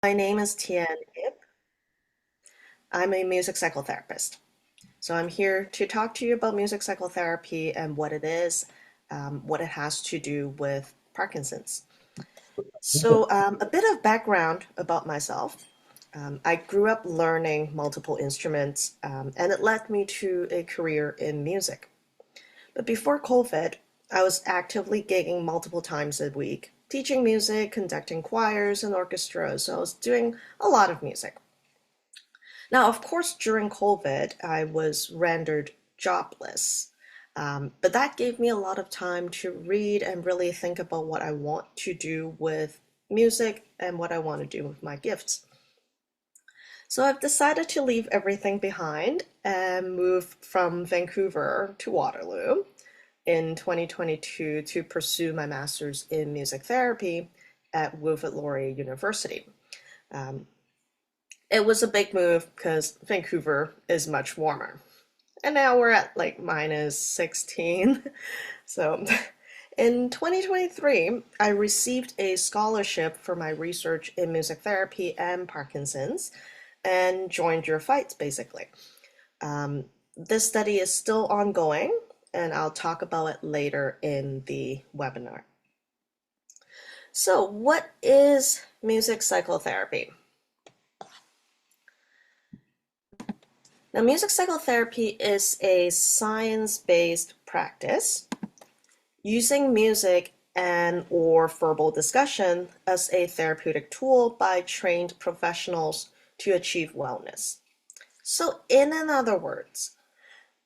My name is Tian Ip. I'm a music psychotherapist. So I'm here to talk to you about music psychotherapy and what it is, what it has to do with Parkinson's. A bit of background about myself. I grew up learning multiple instruments, and it led me to a career in music. But before COVID, I was actively gigging multiple times a week, teaching music, conducting choirs and orchestras. So I was doing a lot of music. Now, of course, during COVID, I was rendered jobless. But that gave me a lot of time to read and really think about what I want to do with music and what I want to do with my gifts. So I've decided to leave everything behind and move from Vancouver to Waterloo in 2022 to pursue my master's in music therapy at Wilfrid Laurier University. Um, It was a big move because Vancouver is much warmer. And now we're at like minus 16. So in 2023, I received a scholarship for my research in music therapy and Parkinson's and joined your fight, basically. This study is still ongoing, and I'll talk about it later in the webinar. So, what is music psychotherapy? Now, music psychotherapy is a science-based practice using music and or verbal discussion as a therapeutic tool by trained professionals to achieve wellness. So, in other words,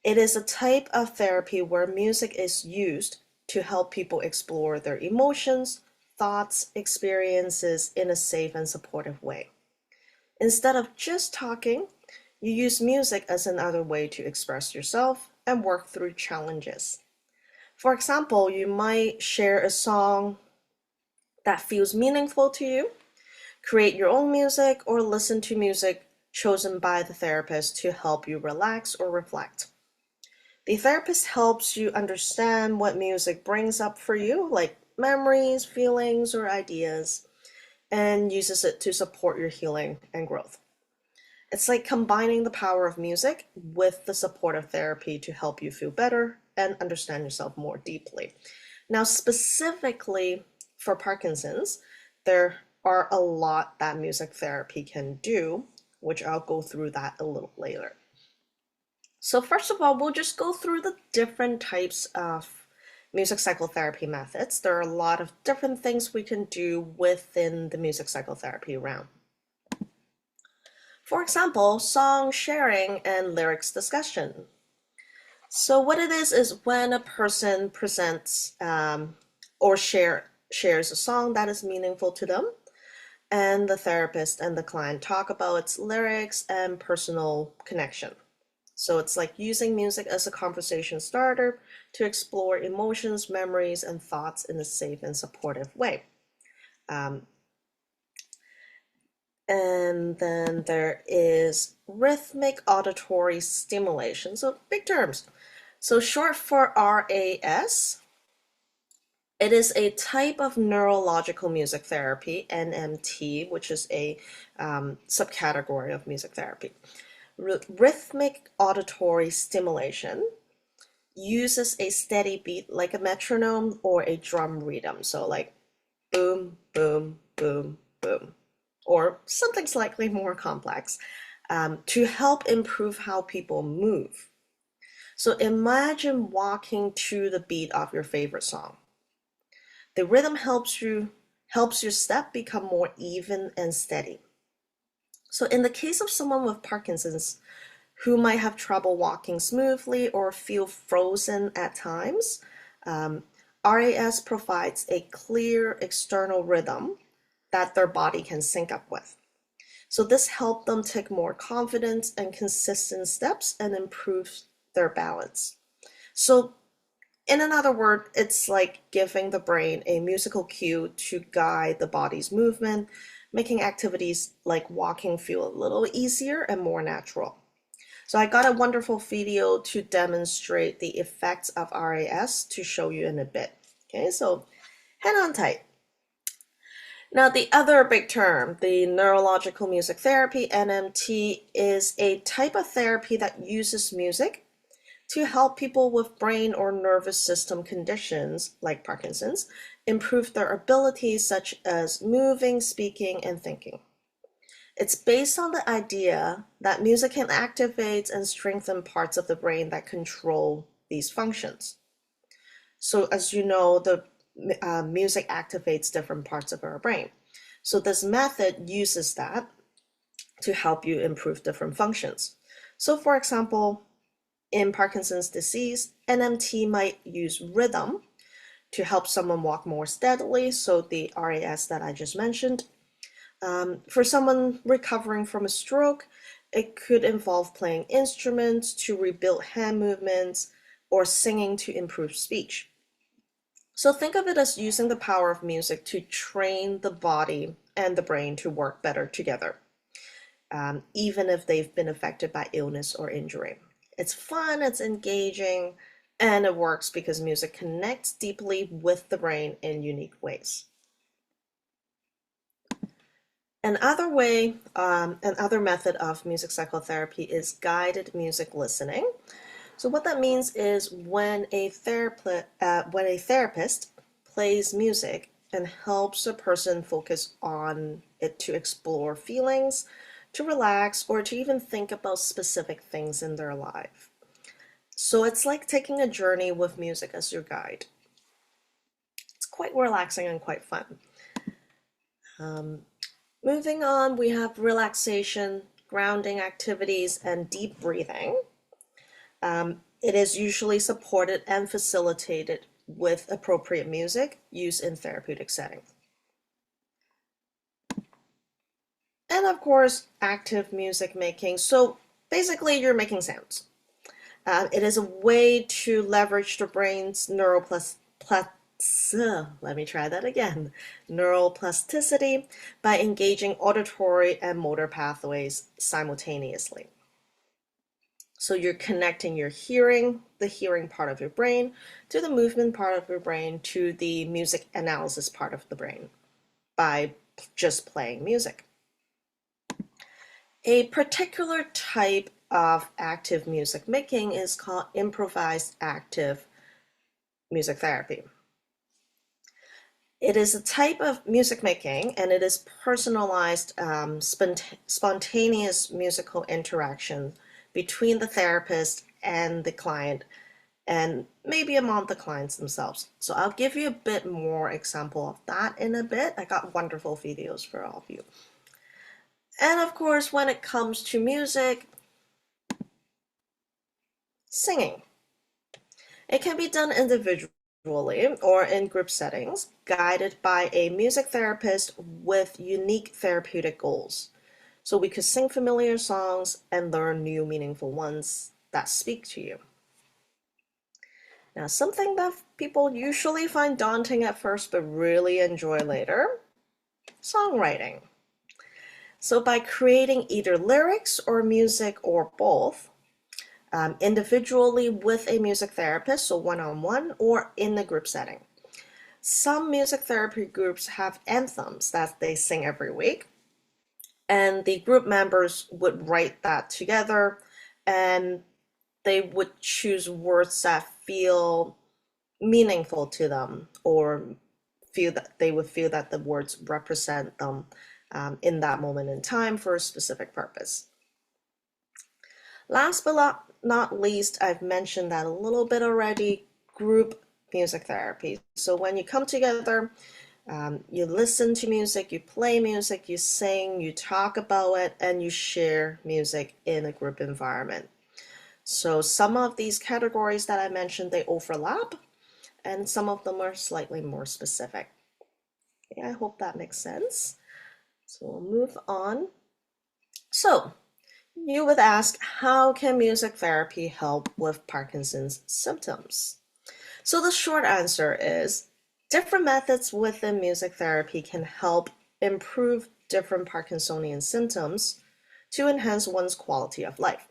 it is a type of therapy where music is used to help people explore their emotions, thoughts, experiences in a safe and supportive way. Instead of just talking, you use music as another way to express yourself and work through challenges. For example, you might share a song that feels meaningful to you, create your own music, or listen to music chosen by the therapist to help you relax or reflect. The therapist helps you understand what music brings up for you, like memories, feelings, or ideas, and uses it to support your healing and growth. It's like combining the power of music with the support of therapy to help you feel better and understand yourself more deeply. Now, specifically for Parkinson's, there are a lot that music therapy can do, which I'll go through that a little later. So first of all, we'll just go through the different types of music psychotherapy methods. There are a lot of different things we can do within the music psychotherapy realm. For example, song sharing and lyrics discussion. So what it is when a person presents or shares a song that is meaningful to them, and the therapist and the client talk about its lyrics and personal connection. So it's like using music as a conversation starter to explore emotions, memories, and thoughts in a safe and supportive way. Um, And then there is rhythmic auditory stimulation. So big terms. So short for RAS. It is a type of neurological music therapy, NMT, which is a subcategory of music therapy. Rhythmic auditory stimulation uses a steady beat like a metronome or a drum rhythm. So like boom, boom, boom, boom, or something slightly more complex to help improve how people move. So imagine walking to the beat of your favorite song. The rhythm helps your step become more even and steady. So in the case of someone with Parkinson's who might have trouble walking smoothly or feel frozen at times, RAS provides a clear external rhythm that their body can sync up with. So this helped them take more confident and consistent steps and improve their balance. So in another word, it's like giving the brain a musical cue to guide the body's movement, making activities like walking feel a little easier and more natural. So I got a wonderful video to demonstrate the effects of RAS to show you in a bit. Okay, so hang on tight. Now, the other big term, the neurological music therapy, NMT, is a type of therapy that uses music to help people with brain or nervous system conditions like Parkinson's improve their abilities such as moving, speaking, and thinking. It's based on the idea that music can activate and strengthen parts of the brain that control these functions. So, as you know, the music activates different parts of our brain. So, this method uses that to help you improve different functions. So, for example, in Parkinson's disease, NMT might use rhythm to help someone walk more steadily, so the RAS that I just mentioned. For someone recovering from a stroke, it could involve playing instruments to rebuild hand movements or singing to improve speech. So think of it as using the power of music to train the body and the brain to work better together, even if they've been affected by illness or injury. It's fun, it's engaging, and it works because music connects deeply with the brain in unique ways. Another method of music psychotherapy is guided music listening. So what that means is when a therapist plays music and helps a person focus on it to explore feelings, to relax, or to even think about specific things in their life. So it's like taking a journey with music as your guide. It's quite relaxing and quite fun. Um, Moving on, we have relaxation, grounding activities, and deep breathing. It is usually supported and facilitated with appropriate music used in therapeutic settings. And of course, active music making. So basically, you're making sounds. It is a way to leverage the brain's let me try that again. Neural plasticity by engaging auditory and motor pathways simultaneously. So you're connecting your hearing, the hearing part of your brain, to the movement part of your brain, to the music analysis part of the brain by just playing music. A particular type of active music making is called improvised active music therapy. It is a type of music making and it is personalized, spontaneous musical interaction between the therapist and the client and maybe among the clients themselves. So I'll give you a bit more example of that in a bit. I got wonderful videos for all of you. And of course, when it comes to music, singing. It can be done individually or in group settings, guided by a music therapist with unique therapeutic goals. So we could sing familiar songs and learn new meaningful ones that speak to you. Now, something that people usually find daunting at first but really enjoy later, songwriting. So by creating either lyrics or music or both, individually with a music therapist, so one-on-one, or in a group setting. Some music therapy groups have anthems that they sing every week, and the group members would write that together, and they would choose words that feel meaningful to them, or feel that they would feel that the words represent them in that moment in time for a specific purpose. Last but not least, I've mentioned that a little bit already, group music therapy. So when you come together, you listen to music, you play music, you sing, you talk about it, and you share music in a group environment. So some of these categories that I mentioned, they overlap, and some of them are slightly more specific. Okay, I hope that makes sense. So we'll move on. So you would ask, how can music therapy help with Parkinson's symptoms? So the short answer is different methods within music therapy can help improve different Parkinsonian symptoms to enhance one's quality of life.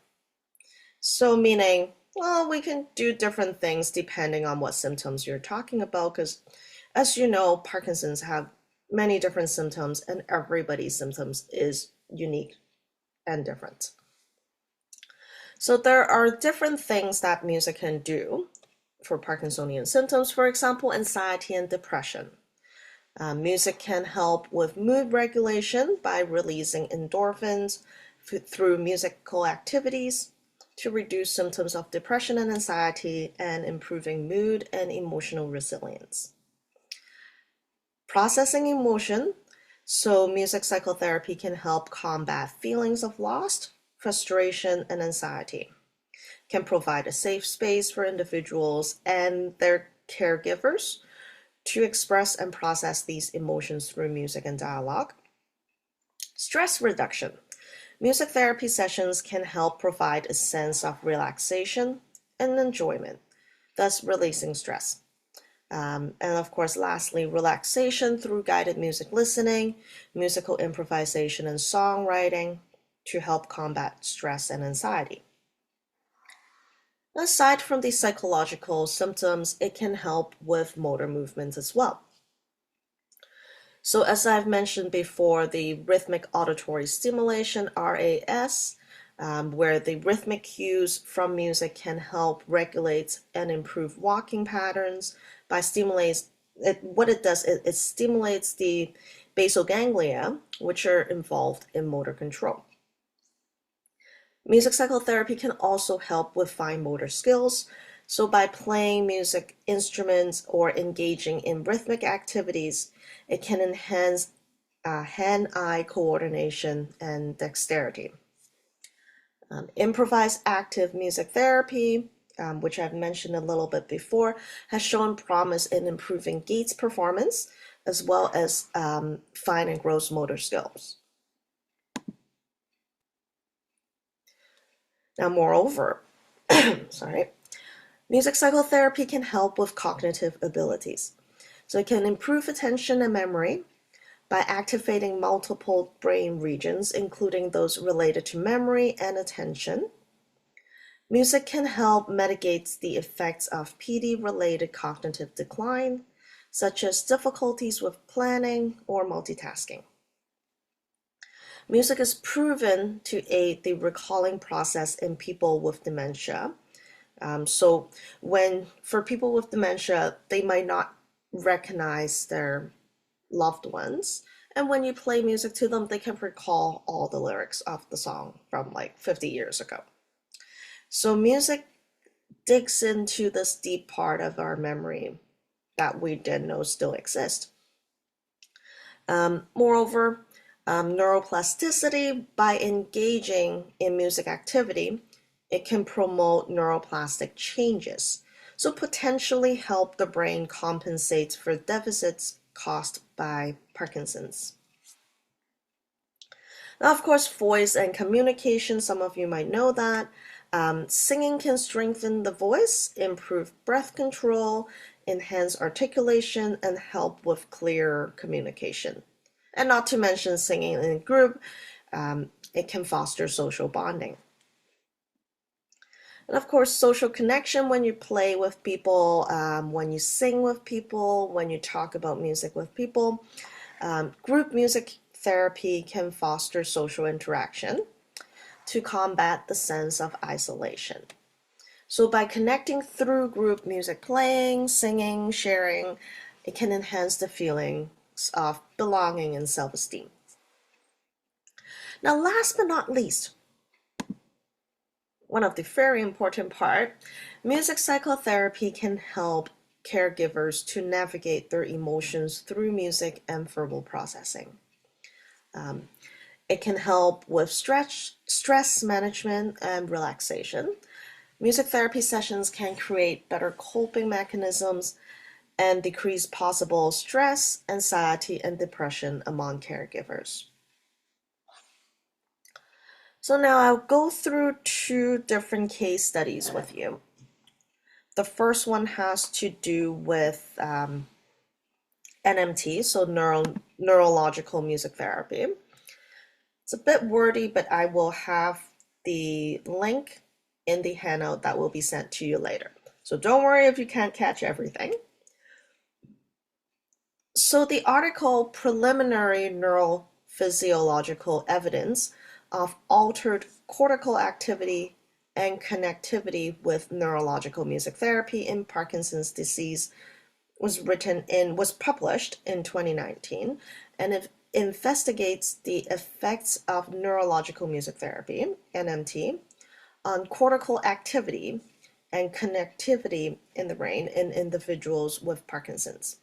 So meaning, well, we can do different things depending on what symptoms you're talking about, because as you know, Parkinson's have many different symptoms, and everybody's symptoms is unique and different. So there are different things that music can do for Parkinsonian symptoms, for example, anxiety and depression. Music can help with mood regulation by releasing endorphins through musical activities to reduce symptoms of depression and anxiety and improving mood and emotional resilience. Processing emotion. So music psychotherapy can help combat feelings of loss, frustration, and anxiety. Can provide a safe space for individuals and their caregivers to express and process these emotions through music and dialogue. Stress reduction. Music therapy sessions can help provide a sense of relaxation and enjoyment, thus releasing stress. And of course, lastly, relaxation through guided music listening, musical improvisation, and songwriting to help combat stress and anxiety. Aside from the psychological symptoms, it can help with motor movements as well. So as I've mentioned before, the rhythmic auditory stimulation, RAS, where the rhythmic cues from music can help regulate and improve walking patterns by stimulates it. What it does, it stimulates the basal ganglia, which are involved in motor control. Music psychotherapy can also help with fine motor skills. So by playing music instruments or engaging in rhythmic activities, it can enhance hand-eye coordination and dexterity. Improvised active music therapy, which I've mentioned a little bit before, has shown promise in improving gait performance as well as fine and gross motor skills. Now, moreover, sorry, music psychotherapy can help with cognitive abilities. So it can improve attention and memory by activating multiple brain regions, including those related to memory and attention. Music can help mitigate the effects of PD-related cognitive decline, such as difficulties with planning or multitasking. Music is proven to aid the recalling process in people with dementia. So for people with dementia, they might not recognize their loved ones. And when you play music to them, they can recall all the lyrics of the song from like 50 years ago. So music digs into this deep part of our memory that we didn't know still exists. Moreover, neuroplasticity, by engaging in music activity, it can promote neuroplastic changes, so potentially help the brain compensate for deficits caused by Parkinson's. Now, of course, voice and communication, some of you might know that. Singing can strengthen the voice, improve breath control, enhance articulation, and help with clear communication. And not to mention singing in a group, it can foster social bonding. And of course, social connection when you play with people, when you sing with people, when you talk about music with people. Group music therapy can foster social interaction to combat the sense of isolation. So by connecting through group music playing, singing, sharing, it can enhance the feelings of belonging and self-esteem. Now, last but not least, one of the very important part, music psychotherapy can help caregivers to navigate their emotions through music and verbal processing. It can help with stress management and relaxation. Music therapy sessions can create better coping mechanisms and decrease possible stress, anxiety, and depression among caregivers. So now I'll go through two different case studies with you. The first one has to do with NMT, so neurological music therapy. It's a bit wordy, but I will have the link in the handout that will be sent to you later. So don't worry if you can't catch everything. So the article Preliminary Neurophysiological Evidence of Altered Cortical Activity and Connectivity with Neurological Music Therapy in Parkinson's Disease was published in 2019, and it investigates the effects of neurological music therapy, NMT, on cortical activity and connectivity in the brain in individuals with Parkinson's.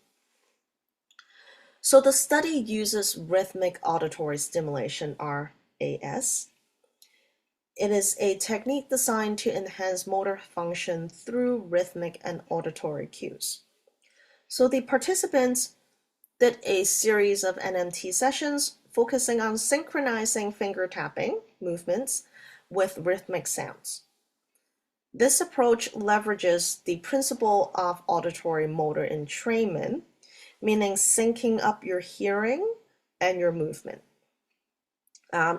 So the study uses rhythmic auditory stimulation, RAS. It is a technique designed to enhance motor function through rhythmic and auditory cues. So the participants did a series of NMT sessions focusing on synchronizing finger tapping movements with rhythmic sounds. This approach leverages the principle of auditory motor entrainment, meaning syncing up your hearing and your movement.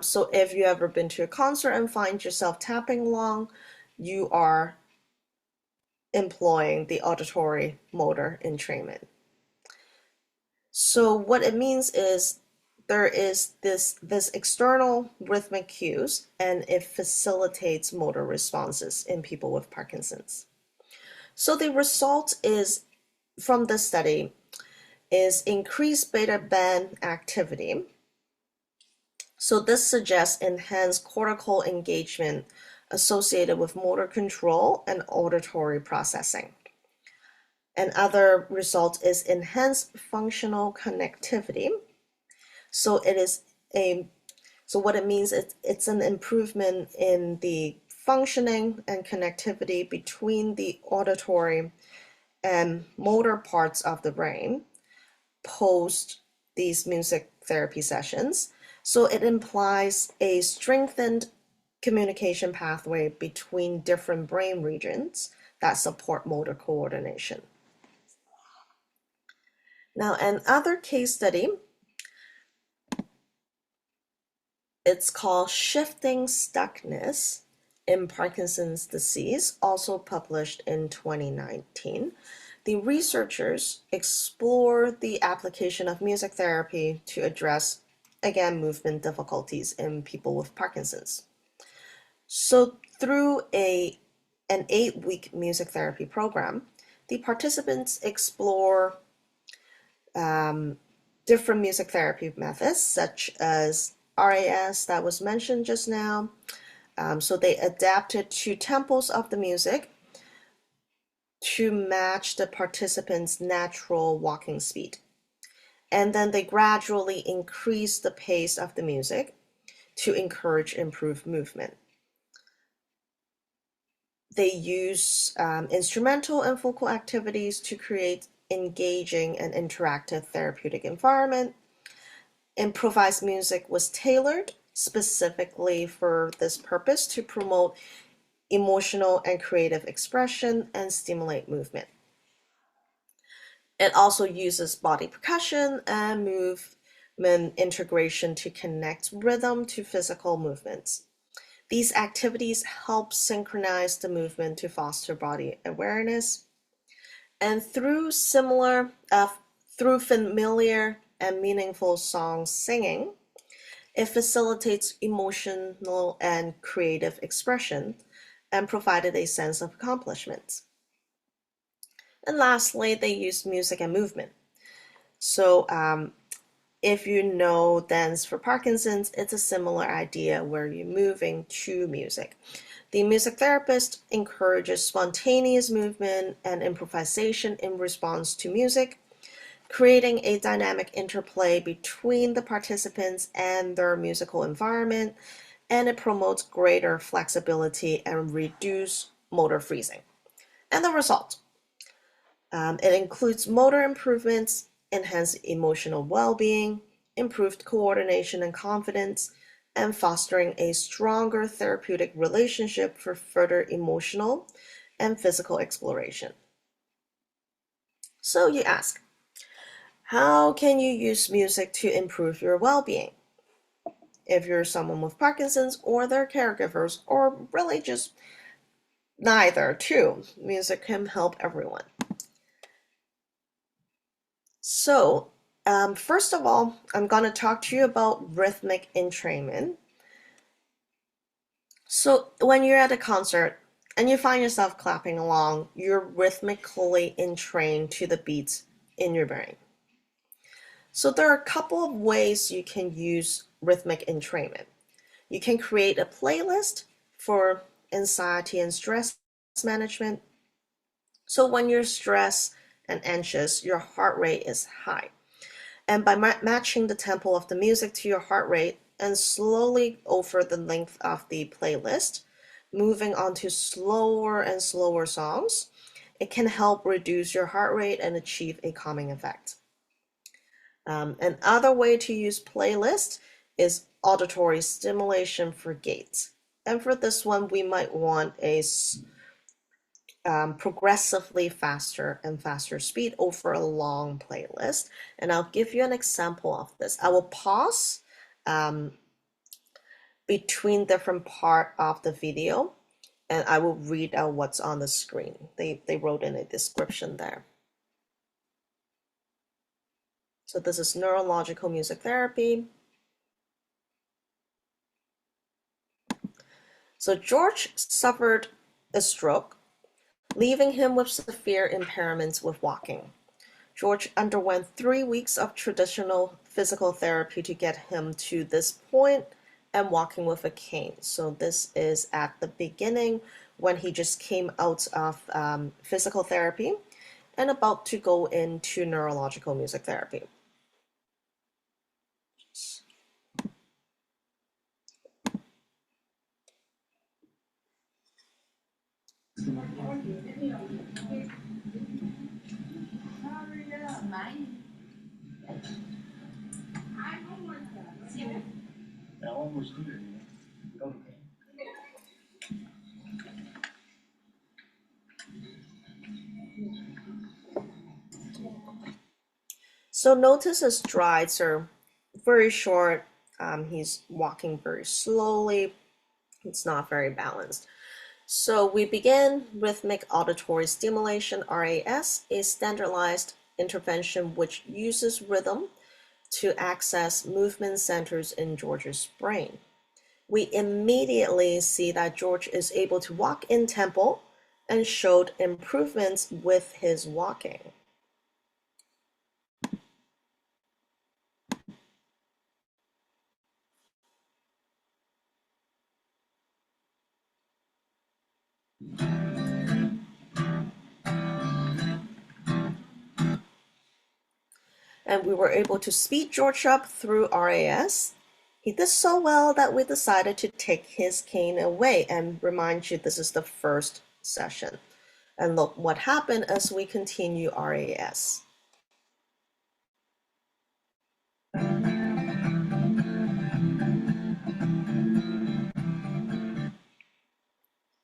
So if you ever been to a concert and find yourself tapping along, you are employing the auditory motor entrainment. So what it means is there is this external rhythmic cues, and it facilitates motor responses in people with Parkinson's. So the result is from this study is increased beta band activity. So this suggests enhanced cortical engagement associated with motor control and auditory processing. Another result is enhanced functional connectivity. So what it means is it's an improvement in the functioning and connectivity between the auditory and motor parts of the brain post these music therapy sessions. So it implies a strengthened communication pathway between different brain regions that support motor coordination. Now, another case study, it's called Shifting Stuckness in Parkinson's Disease, also published in 2019. The researchers explore the application of music therapy to address, again, movement difficulties in people with Parkinson's. So through an 8-week music therapy program, the participants explore different music therapy methods, such as RAS that was mentioned just now. So they adapted to tempos of the music to match the participants' natural walking speed. And then they gradually increase the pace of the music to encourage improved movement. They use instrumental and vocal activities to create engaging and interactive therapeutic environment. Improvised music was tailored specifically for this purpose to promote emotional and creative expression and stimulate movement. It also uses body percussion and movement integration to connect rhythm to physical movements. These activities help synchronize the movement to foster body awareness. And through familiar and meaningful song singing, it facilitates emotional and creative expression and provided a sense of accomplishment. And lastly, they use music and movement. So if you know Dance for Parkinson's, it's a similar idea where you're moving to music. The music therapist encourages spontaneous movement and improvisation in response to music, creating a dynamic interplay between the participants and their musical environment, and it promotes greater flexibility and reduce motor freezing. And the result, it includes motor improvements, enhanced emotional well-being, improved coordination and confidence, and fostering a stronger therapeutic relationship for further emotional and physical exploration. So you ask, how can you use music to improve your well-being? If you're someone with Parkinson's or their caregivers, or really just neither, too, music can help everyone. So First of all, I'm going to talk to you about rhythmic entrainment. So, when you're at a concert and you find yourself clapping along, you're rhythmically entrained to the beats in your brain. So, there are a couple of ways you can use rhythmic entrainment. You can create a playlist for anxiety and stress management. So, when you're stressed and anxious, your heart rate is high. And by matching the tempo of the music to your heart rate and slowly over the length of the playlist, moving on to slower and slower songs, it can help reduce your heart rate and achieve a calming effect. Another way to use playlist is auditory stimulation for gates. And for this one, we might want a progressively faster and faster speed over a long playlist. And I'll give you an example of this. I will pause um, between different part of the video and I will read out what's on the screen. They wrote in a description there. So this is neurological music therapy. So George suffered a stroke, leaving him with severe impairments with walking. George underwent 3 weeks of traditional physical therapy to get him to this point and walking with a cane. So this is at the beginning when he just came out of physical therapy and about to go into neurological music therapy. So notice his strides are very short. He's walking very slowly. It's not very balanced. So we begin rhythmic auditory stimulation, RAS, a standardized intervention which uses rhythm to access movement centers in George's brain. We immediately see that George is able to walk in tempo and showed improvements with his walking. And we were able to speed George up through RAS. He did so well that we decided to take his cane away and remind you this is the first session. And look what happened as we continue RAS.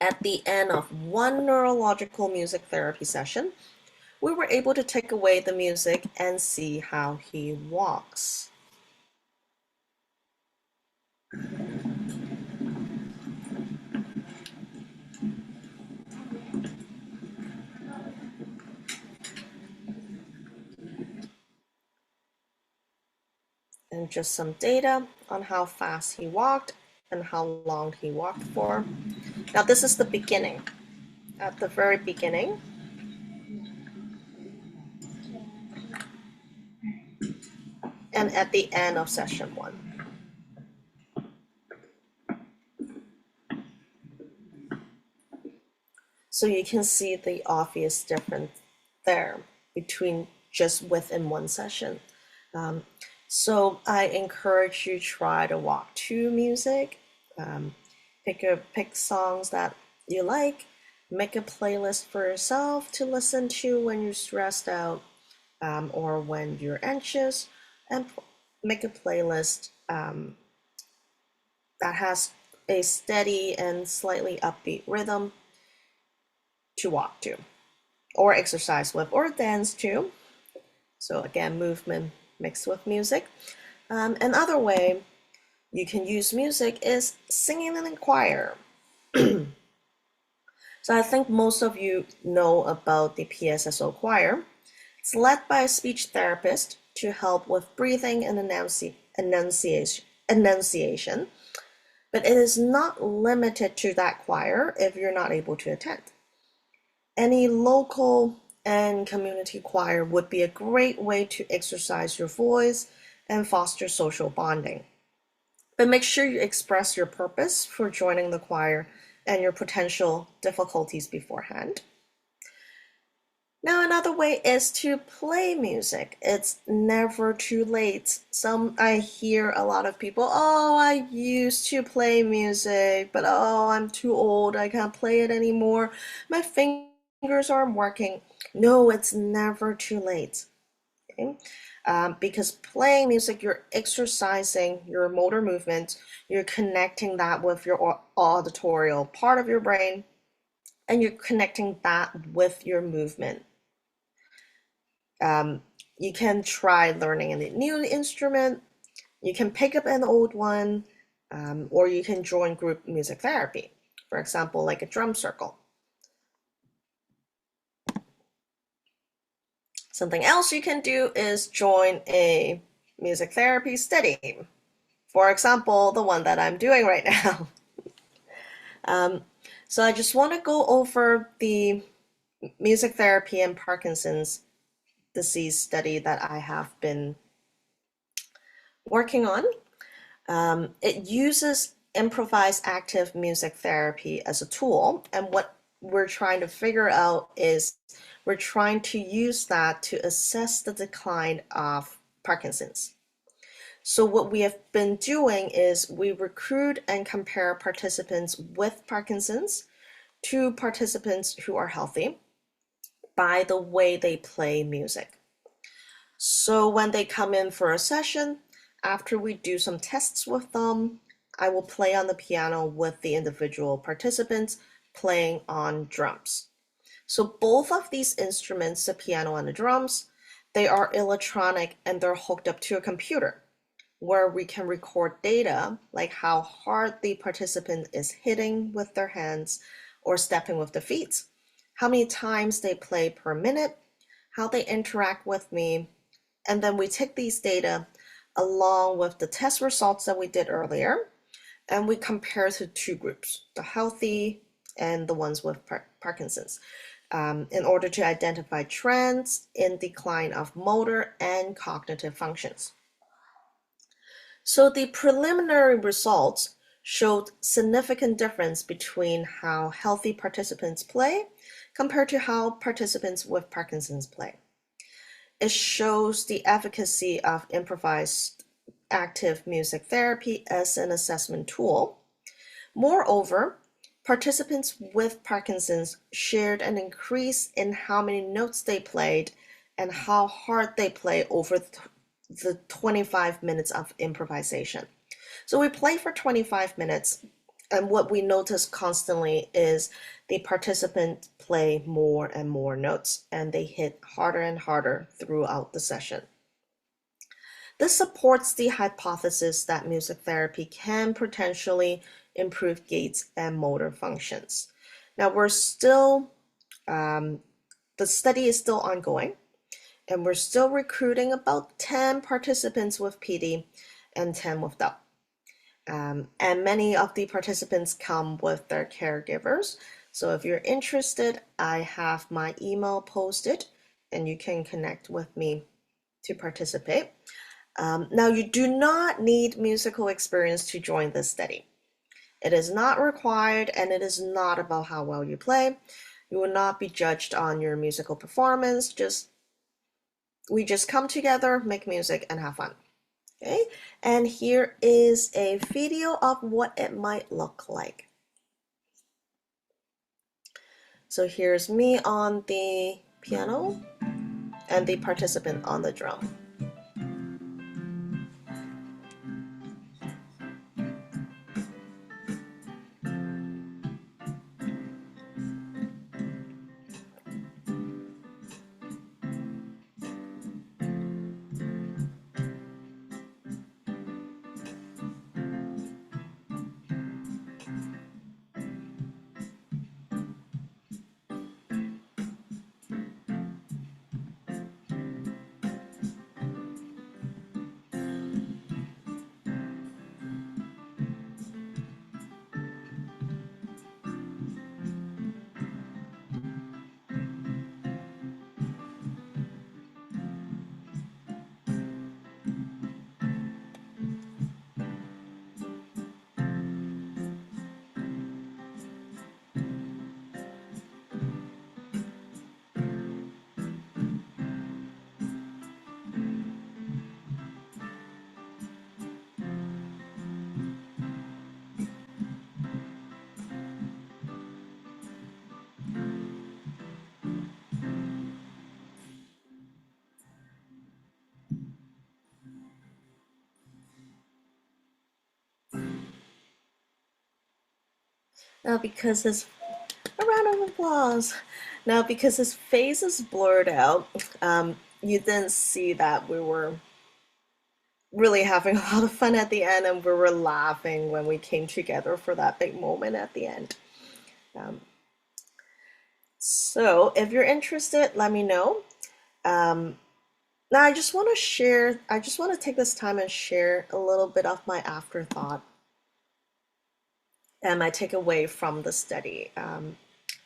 At the end of one neurological music therapy session, we were able to take away the music and see how he walks. And just some data on how fast he walked and how long he walked for. Now this is the beginning. At the very beginning, and at the end of session 1. So you can see the obvious difference there between just within one session. So I encourage you try to walk to music, pick songs that you like, make a playlist for yourself to listen to when you're stressed out or when you're anxious, and make a playlist that has a steady and slightly upbeat rhythm to walk to, or exercise with, or dance to. So again, movement mixed with music. Another way you can use music is singing in a choir. So I think most of you know about the PSSO choir. It's led by a speech therapist to help with breathing and enunciation, but it is not limited to that choir if you're not able to attend. Any local and community choir would be a great way to exercise your voice and foster social bonding. But make sure you express your purpose for joining the choir and your potential difficulties beforehand. Now, another way is to play music. It's never too late. I hear a lot of people, oh, I used to play music, but oh, I'm too old. I can't play it anymore. My fingers aren't working. No, it's never too late. Okay? Because playing music, you're exercising your motor movement, you're connecting that with your auditorial part of your brain, and you're connecting that with your movement. You can try learning a new instrument, you can pick up an old one, or you can join group music therapy, for example, like a drum circle. Something else you can do is join a music therapy study. For example, the one that I'm doing right now. So I just want to go over the music therapy and Parkinson's disease study that I have been working on. It uses improvised active music therapy as a tool, and what we're trying to figure out is we're trying to use that to assess the decline of Parkinson's. So what we have been doing is we recruit and compare participants with Parkinson's to participants who are healthy by the way they play music. So when they come in for a session, after we do some tests with them, I will play on the piano with the individual participants playing on drums. So both of these instruments, the piano and the drums, they are electronic and they're hooked up to a computer where we can record data like how hard the participant is hitting with their hands or stepping with the feet, how many times they play per minute, how they interact with me, and then we take these data along with the test results that we did earlier, and we compare to two groups, the healthy and the ones with Parkinson's, in order to identify trends in decline of motor and cognitive functions. So the preliminary results showed significant difference between how healthy participants play compared to how participants with Parkinson's play. It shows the efficacy of improvised active music therapy as an assessment tool. Moreover, participants with Parkinson's shared an increase in how many notes they played and how hard they play over the 25 minutes of improvisation. So we play for 25 minutes, and what we notice constantly is the participants play more and more notes, and they hit harder and harder throughout the session. This supports the hypothesis that music therapy can potentially improve gait and motor functions. Now the study is still ongoing, and we're still recruiting about 10 participants with PD and 10 without. And many of the participants come with their caregivers. So if you're interested, I have my email posted and you can connect with me to participate. Now, you do not need musical experience to join this study. It is not required, and it is not about how well you play. You will not be judged on your musical performance. We just come together, make music, and have fun. Okay, and here is a video of what it might look like. So here's me on the piano and the participant on the drum. Now, because his a round of applause. Now, because his face is blurred out, you didn't see that we were really having a lot of fun at the end, and we were laughing when we came together for that big moment at the end. Um, so, if you're interested, let me know. Um, Now, I just want to take this time and share a little bit of my afterthought and my takeaway from the study.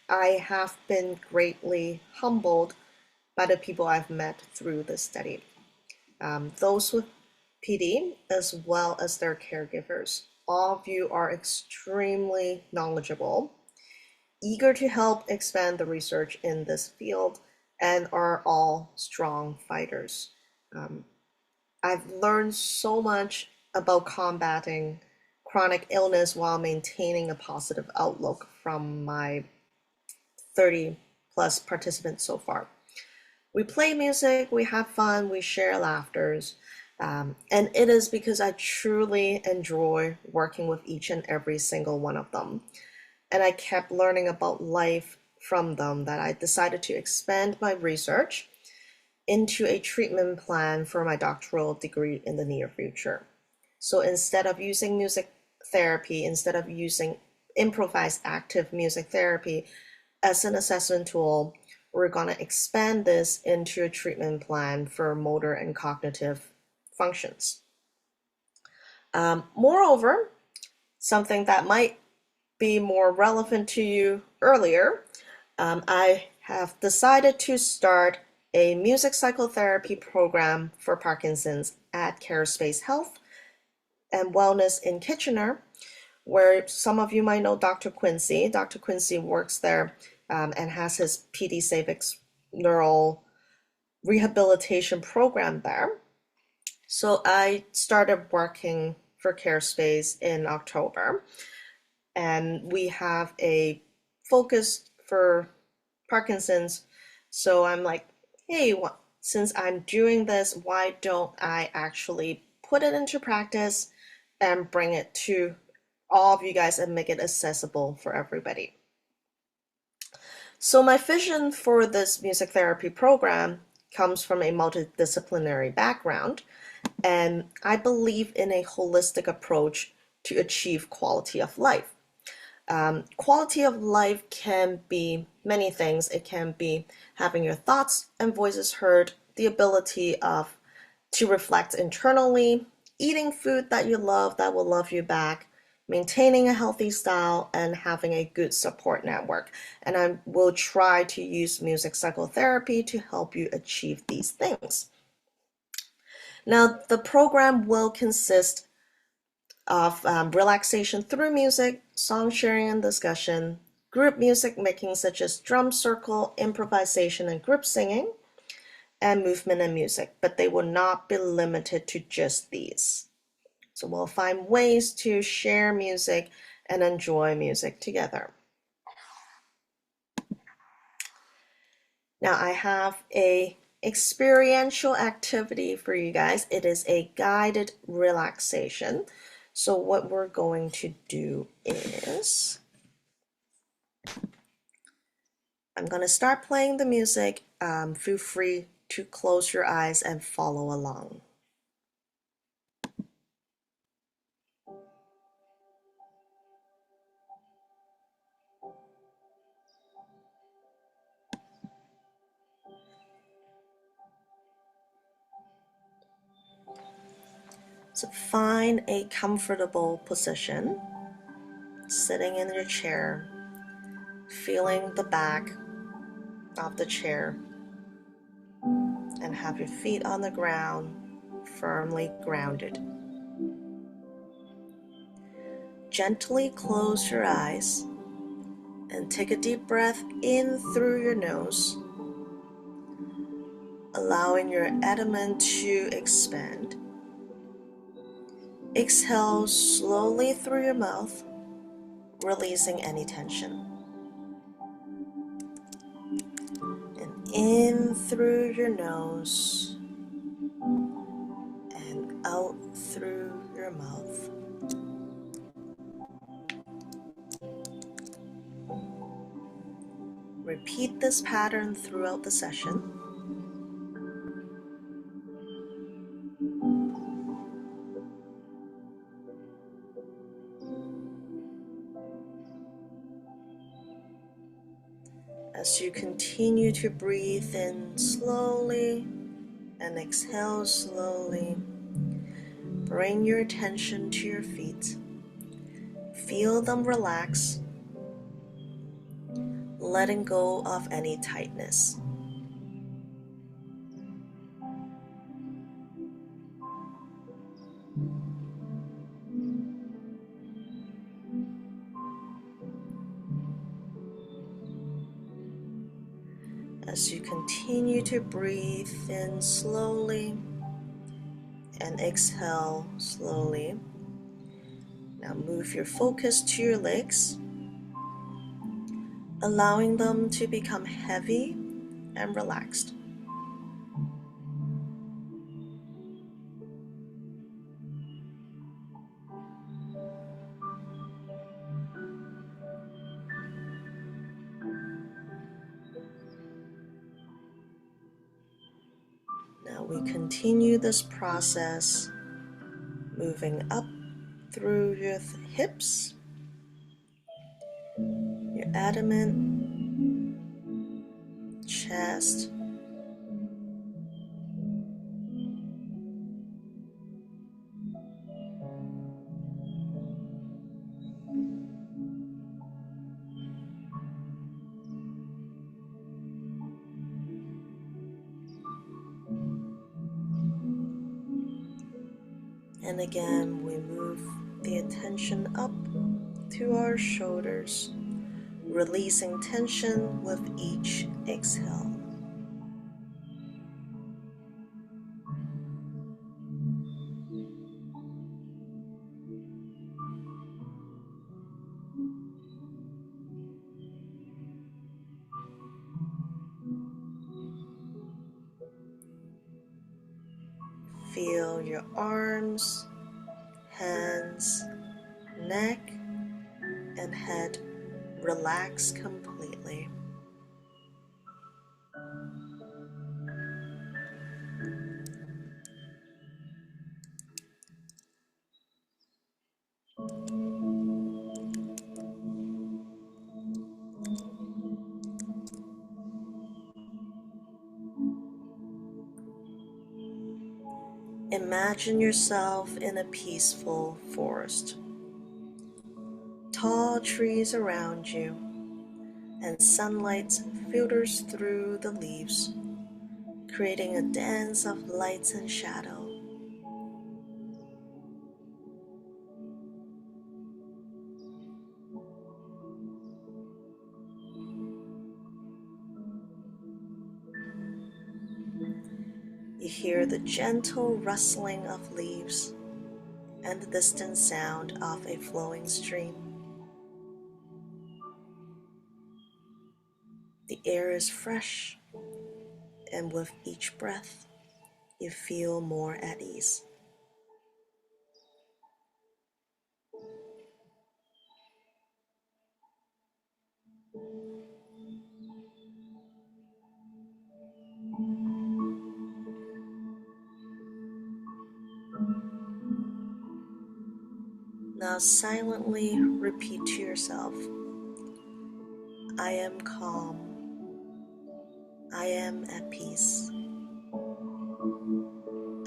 I have been greatly humbled by the people I've met through this study, those with PD as well as their caregivers. All of you are extremely knowledgeable, eager to help expand the research in this field, and are all strong fighters. Um, I've learned so much about combating chronic illness while maintaining a positive outlook from my 30 plus participants so far. We play music, we have fun, we share laughters, and it is because I truly enjoy working with each and every single one of them. And I kept learning about life from them that I decided to expand my research into a treatment plan for my doctoral degree in the near future. So instead of using music therapy, instead of using improvised active music therapy as an assessment tool, we're going to expand this into a treatment plan for motor and cognitive functions. Moreover, something that might be more relevant to you earlier, I have decided to start a music psychotherapy program for Parkinson's at CareSpace Health and Wellness in Kitchener, where some of you might know Dr. Quincy. Dr. Quincy works there and has his PD Savix neural rehabilitation program there. So I started working for CareSpace in October, and we have a focus for Parkinson's. So I'm like, hey, since I'm doing this, why don't I actually put it into practice and bring it to all of you guys and make it accessible for everybody? So my vision for this music therapy program comes from a multidisciplinary background, and I believe in a holistic approach to achieve quality of life. Quality of life can be many things. It can be having your thoughts and voices heard, the ability of to reflect internally, eating food that you love that will love you back, maintaining a healthy style, and having a good support network. And I will try to use music psychotherapy to help you achieve these things. Now, the program will consist of relaxation through music, song sharing and discussion, group music making such as drum circle, improvisation, and group singing, and movement and music, but they will not be limited to just these. So we'll find ways to share music and enjoy music together. Now I have a experiential activity for you guys. It is a guided relaxation. So what we're going to do is I'm going to start playing the music. Feel free to close your eyes and follow along. So find a comfortable position, sitting in your chair, feeling the back of the chair, and have your feet on the ground, firmly grounded. Gently close your eyes and take a deep breath in through your nose, allowing your abdomen to expand. Exhale slowly through your mouth, releasing any tension. And in through your nose and out through your mouth. Repeat this pattern throughout the session. As you continue to breathe in slowly and exhale slowly, bring your attention to your feet. Feel them relax, letting go of any tightness. As you continue to breathe in slowly and exhale slowly, now move your focus to your legs, allowing them to become heavy and relaxed. Now we continue this process, moving up through your hips, your abdomen, chest, and again we move the attention up to our shoulders, releasing tension with each exhale. Feel your arms, hands, neck, and head relax completely. Imagine yourself in a peaceful forest. Tall trees around you, and sunlight filters through the leaves, creating a dance of lights and shadow. You hear the gentle rustling of leaves and the distant sound of a flowing stream. The air is fresh, and with each breath, you feel more at ease. Now silently repeat to yourself, I am calm, I am at peace,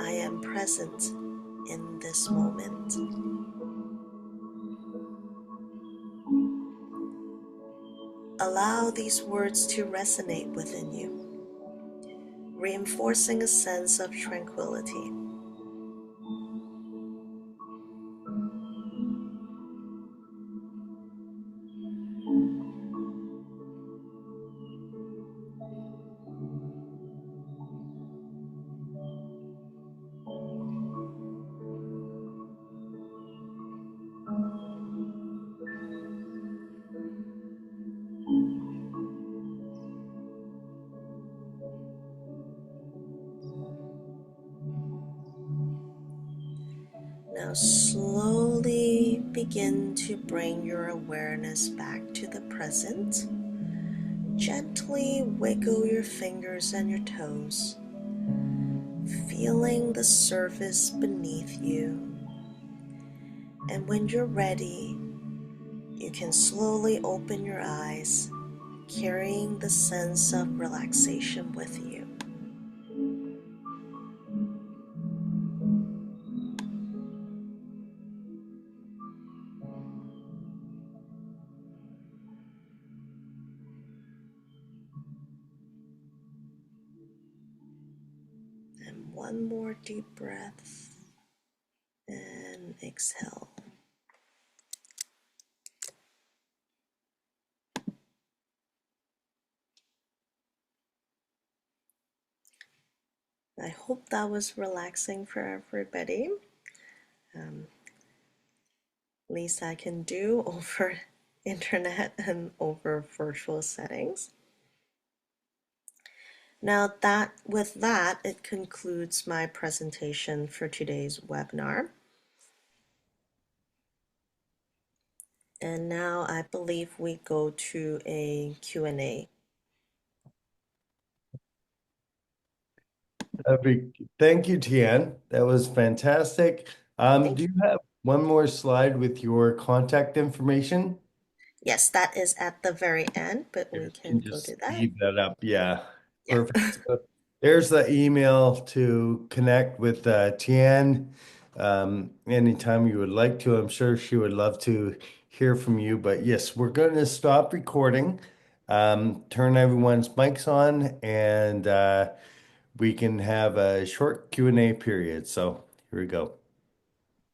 I am present in this moment. Allow these words to resonate within you, reinforcing a sense of tranquility. Now slowly begin to bring your awareness back to the present, Gently wiggle your fingers and your toes, feeling the surface beneath you. And when you're ready, you can slowly open your eyes, carrying the sense of relaxation with you. And one more deep breath and exhale. I hope that was relaxing for everybody. Um, Least I can do over internet and over virtual settings. Now that with that, it concludes my presentation for today's webinar. And now I believe we go to a Q&A. Thank you, Tian. That was fantastic. Do Thank you. you have one more slide with your contact information? Yes, that is at the very end, but Here, we you can can go just to that. leave that up. Yeah, Yeah. perfect. So there's the email to connect with Tian anytime you would like to. I'm sure she would love to hear from you. But yes, we're going to stop recording, turn everyone's mics on, and we can have a short Q&A period. So here we go.